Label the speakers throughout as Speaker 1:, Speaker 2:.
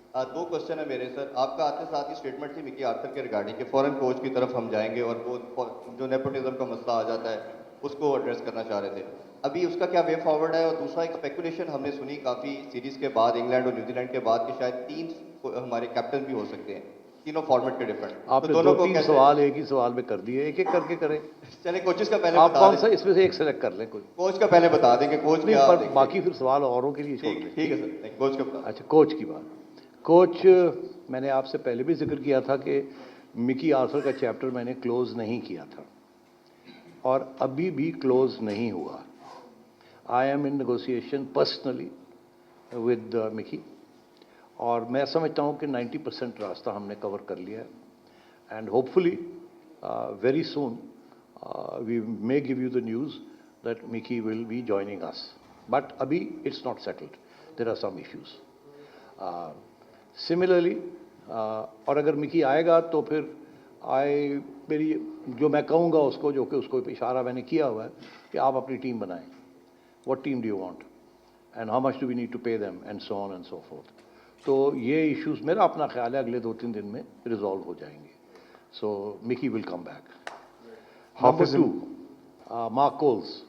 Speaker 1: दो क्वेश्चन है मेरे सर। आपका आते साथ ही स्टेटमेंट थी मिकी आर्थर के रिगार्डिंग कि फॉरेन कोच की तरफ हम जाएंगे और वो जो नेपोटिज्म का मसला आ जाता है उसको एड्रेस करना चाह रहे थे। अभी उसका क्या वे फॉरवर्ड है? और दूसरा, एक स्पेकुलेशन हमने सुनी काफी सीरीज के बाद, इंग्लैंड और न्यूजीलैंड के बाद, कि शायद तीन हमारे कैप्टन भी हो सकते हैं, तीनों फॉर्मेट के डिफरेंट। तो
Speaker 2: आपने
Speaker 1: दोनों
Speaker 2: दो
Speaker 1: को
Speaker 2: तीन
Speaker 1: कैसे?
Speaker 2: सवाल एक ही सवाल में कर दिए, एक एक करके करें।
Speaker 1: चले कोचेस का पहले
Speaker 2: आप
Speaker 1: बता
Speaker 2: कौन
Speaker 1: दें।
Speaker 2: सा इसमें से एक सेलेक्ट कर लें कोई।
Speaker 1: कोच का पहले बता देंगे, कोच
Speaker 2: नहीं,
Speaker 1: क्या
Speaker 2: पर
Speaker 1: देखते
Speaker 2: बाकी
Speaker 1: हैं।
Speaker 2: फिर सवाल औरों के लिए छोड़
Speaker 1: ठीक
Speaker 2: दें।
Speaker 1: ठीक है सर, नहीं, कोच का बता।
Speaker 2: अच्छा, कोच की बात। कोच, मैंने आपसे पहले भी जिक्र किया था कि मिकी आर्थर का चैप्टर मैंने क्लोज नहीं किया था और अभी भी क्लोज नहीं हुआ। I am in negotiation personally with Mickey और मैं समझता हूँ कि 90% रास्ता हमने कवर कर लिया है and hopefully very soon we may give you the news that Mickey will be joining us, but अभी it's not settled, there are some issues. Similarly और अगर मिकी आएगा तो फिर मेरी जो मैं कहूँगा उसको, जो कि उसको इशारा मैंने किया हुआ है कि आप अपनी टीम बनाएं, what team do you want and how much do we need to pay them and so on and so forth. तो ये इश्यूज मेरा अपना ख्याल है अगले 2-3 दिन में रिजॉल्व हो जाएंगे। So Mickey will come back. Number 2, Mark Coles.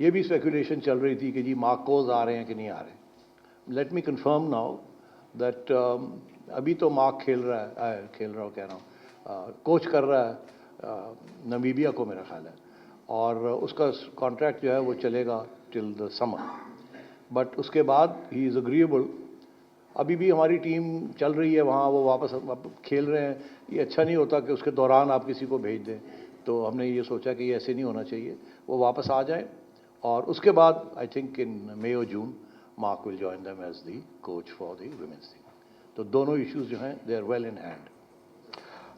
Speaker 2: ये भी स्पेकुलेशन चल रही थी कि जी मार्क कोल्स आ रहे हैं कि नहीं आ रहे। Let me confirm now that अभी तो मार्क खेल रहा है, कह रहा हूँ, कोच कर रहा है नमीबिया को मेरा ख्याल है, और उसका कॉन्ट्रैक्ट जो है वो चलेगा टिल द समर, बट उसके बाद ही इज़ अग्रीएबल। अभी भी हमारी टीम चल रही है वहाँ, वो वापस खेल रहे हैं। ये अच्छा नहीं होता कि उसके दौरान आप किसी को भेज दें, तो हमने ये सोचा कि ये ऐसे नहीं होना चाहिए, वो वापस आ जाएं और उसके बाद आई थिंक इन मई और June Mark will join them as the coach for the women's team. तो दोनों इश्यूज जो हैं they are well in hand.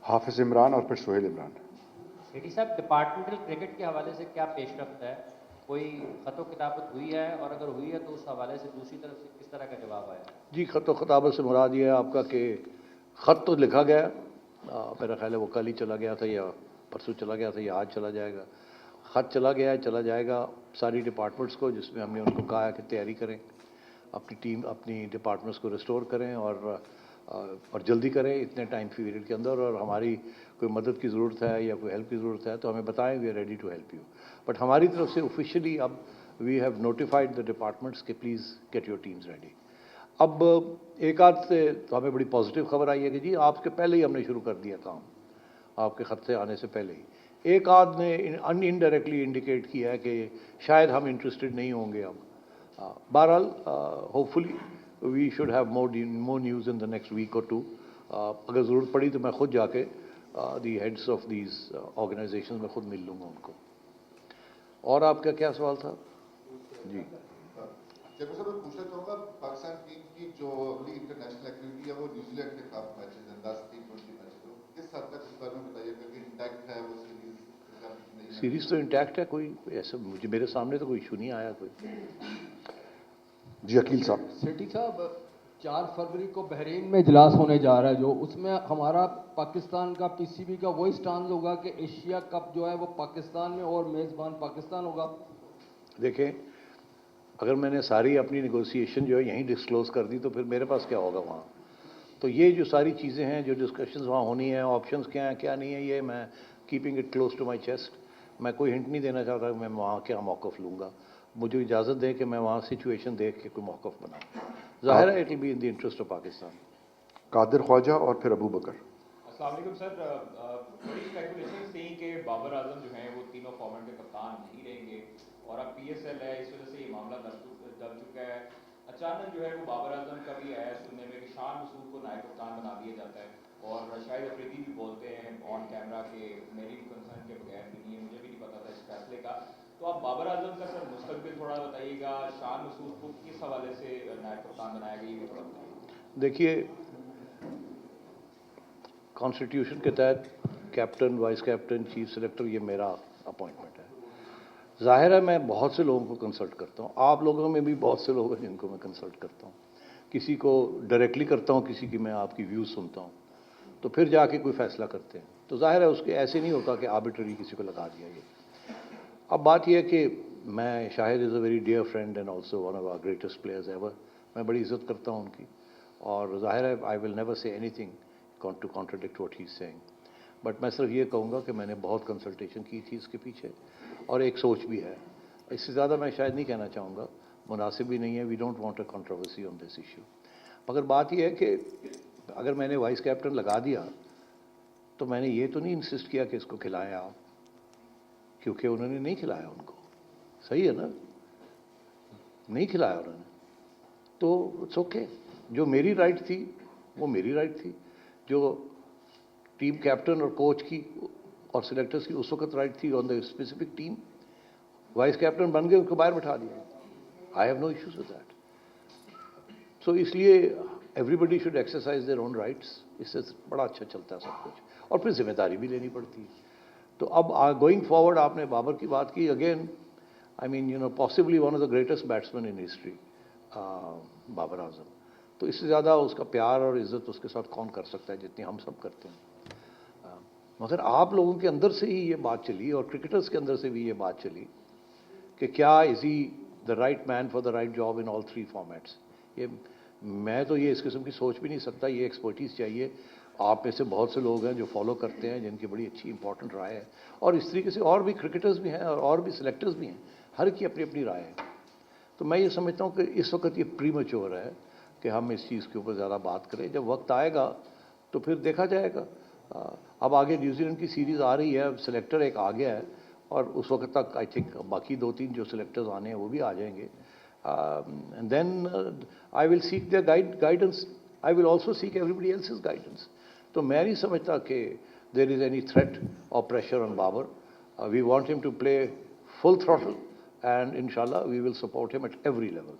Speaker 3: Hafeez Imran और फिर सोहेल इमरान।
Speaker 4: सेठी साहब, डिपार्टमेंटल क्रिकेट के हवाले से क्या पेशरफ्त है? कोई खतो किताबत हुई है, और अगर हुई है तो उस हवाले से दूसरी तरफ से किस तरह का जवाब आया?
Speaker 2: जी, खतो खताबत से मुराद ये है आपका कि ख़त तो लिखा गया, मेरा ख्याल है वो कल ही चला गया था या परसों चला गया था या आज चला जाएगा। ख़त चला गया है, चला जाएगा सारी डिपार्टमेंट्स को, जिसमें हमने उनको कहा है कि तैयारी करें, अपनी टीम अपनी डिपार्टमेंट्स को रिस्टोर करें और जल्दी करें इतने टाइम पीरियड के अंदर। और हमारी कोई मदद की ज़रूरत है या कोई हेल्प की ज़रूरत है तो हमें बताएं, we are ready to help you. But हमारी तरफ से ऑफिशियली अब we have notified the departments कि please get your teams ready. अब एक आध से तो हमें बड़ी पॉजिटिव खबर आई है कि जी आपके पहले ही हमने शुरू कर दिया काम, आपके ख़त से आने से पहले ही। एक आध ने इनडायरेक्टली इंडिकेट किया है कि शायद हम इंटरेस्टेड नहीं होंगे अब। बहरहाल hopefully we should have more news in the next week और टू। अगर ज़रूरत पड़ी तो मैं खुद जाके the heads of these organisation में खुद मिल लूँगा उनको। और आपका क्या सवाल था? जी,
Speaker 5: जब सर मैं पूछना चाहूँगा, पाकिस्तान टीम की जो अगली इंटरनेशनल एक्टिविटी है वो न्यूजीलैंड के खिलाफ मैचेस हैं, 10 T20 मैचेस, तो किस हद तक इस बारे में बताइएगा कि इंटैक्ट है वो सीरीज?
Speaker 2: सीरीज तो इंटैक्ट है, कोई ऐसा मुझे मेरे सामने तो कोई इशू नहीं आया कोई।
Speaker 3: जी अकील साहब।
Speaker 6: सेठी साहब, 4 फरवरी को बहरीन में इजलास होने जा रहा है, जो उसमें हमारा पाकिस्तान का पीसीबी का वही स्टांस होगा कि एशिया कप जो है वो पाकिस्तान में और मेज़बान पाकिस्तान होगा?
Speaker 2: देखें, अगर मैंने सारी अपनी नेगोशिएशन जो है यहीं डिस्क्लोज़ कर दी तो फिर मेरे पास क्या होगा वहाँ। तो ये जो सारी चीज़ें हैं, जो डिस्कशंस वहाँ होनी है, ऑप्शंस क्या हैं क्या नहीं है, ये मैं keeping it close to my chest. मैं कोई हिंट नहीं देना चाहता कि मैं वहाँ क्या मौक़िफ़ लूँगा। मुझे इजाज़त दें कि मैं वहाँ सिचुएशन देख के कोई मौक़िफ़ बनाऊँ। ज़ाहिर है it will be in the interest of Pakistan.
Speaker 3: Qadir Khwaja और फिर अबू बकर।
Speaker 7: अस्सलाम वालेकुम सर, बड़ी स्पेकुलेशन थी कि बाबर आजम जो हैं वो तीनों फॉर्मेट के कप्तान नहीं रहेंगे, और अब PSL है, इस वजह से ये मामला दब चुका है। अचानक जो है वो बाबर आजम का भी आया सुनने में कि शान मसूद को नायब कप्तान बना दिया जाता है, और शाहिद अफरीदी भी बोलते हैं ऑन कैमरा कि मेरी कंसर्न के बगैर भी नहीं है, मुझे भी नहीं पता था इस फैसले का। तो आप बाबर आजम का सर मुस्तकबिल थोड़ा बताइएगा, शान मसूद को किस हवाले से नायब कप्तान बनाया गया, ये भी थोड़ा बताइए।
Speaker 2: देखिए, कॉन्स्टिट्यूशन के तहत captain, vice captain, chief selector ये मेरा अपॉइंटमेंट है। ज़ाहिर है मैं बहुत से लोगों को कंसल्ट करता हूँ, आप लोगों में भी बहुत से लोग हैं जिनको मैं कंसल्ट करता हूँ। किसी को डायरेक्टली करता हूँ, किसी की मैं आपकी व्यूज़ सुनता हूँ, तो फिर जाके कोई फ़ैसला करते हैं। तो ज़ाहिर है उसके ऐसे नहीं होता कि आर्बिट्ररी किसी को लगा दिया ये। अब बात यह है कि मैं, Shahid is a very dear friend and also one of our greatest players ever, मैं बड़ी इज़्ज़त करता हूँ उनकी, और जाहिर है I will never say anything to contradict what he is saying, but मैं सिर्फ ये कहूँगा कि मैंने बहुत कंसल्टेशन की थी इसके पीछे और एक सोच भी है। इससे ज़्यादा मैं शायद नहीं कहना चाहूँगा, मुनासिब भी नहीं है। We don't want a controversy on this issue. मगर बात यह है कि अगर मैंने वाइस कैप्टन लगा दिया तो मैंने ये तो नहीं इंसिस्ट किया कि इसको खिलाएं आप, क्योंकि उन्होंने नहीं खिलाया उनको। सही है ना, नहीं खिलाया उन्होंने, तो इट्स ओके। जो मेरी राइट थी वो मेरी राइट थी, जो टीम कैप्टन और कोच की और सिलेक्टर्स की उस वक्त राइट थी on the specific team, vice captain बन गए, उनको बाहर बैठा दिया। I have no issues with that. So इसलिए everybody should exercise their own rights. इससे बड़ा अच्छा चलता है सब कुछ, और फिर जिम्मेदारी भी लेनी पड़ती है। तो अब गोइंग फॉरवर्ड, आपने बाबर की बात की, again I mean you know possibly one of the greatest batsman in history Babar Azam. तो इससे ज़्यादा उसका प्यार और इज़्ज़त उसके साथ कौन कर सकता है जितनी हम सब करते हैं। मगर आप लोगों के अंदर से ही ये बात चली और क्रिकेटर्स के अंदर से भी ये बात चली कि क्या is he the right man for the right job in all 3 formats. ये मैं तो ये इस किस्म की सोच भी नहीं सकता, ये एक्सपर्टीज़ चाहिए। आप में से बहुत से लोग हैं जो फॉलो करते हैं, जिनकी बड़ी अच्छी इंपॉर्टेंट राय है, और इस तरीके से और भी क्रिकेटर्स भी हैं और भी सिलेक्टर्स भी हैं, हर की अपनी अपनी राय है। तो मैं ये समझता हूँ कि इस वक्त ये प्रीमैच्योर है कि हम इस चीज़ के ऊपर ज़्यादा बात करें। जब वक्त आएगा तो फिर देखा जाएगा। अब आगे न्यूजीलैंड की सीरीज़ आ रही है, सिलेक्टर एक आ गया है, और उस वक्त तक आई थिंक बाकी 2-3 जो सिलेक्टर्स आने हैं वो भी आ जाएंगे। And then I will seek their guidance, I will also seek everybody else's guidance. तो मैं नहीं समझता कि देयर इज़ एनी थ्रेट और pressure on Babar. We want him to play full throttle, and inshallah we will support him at every level.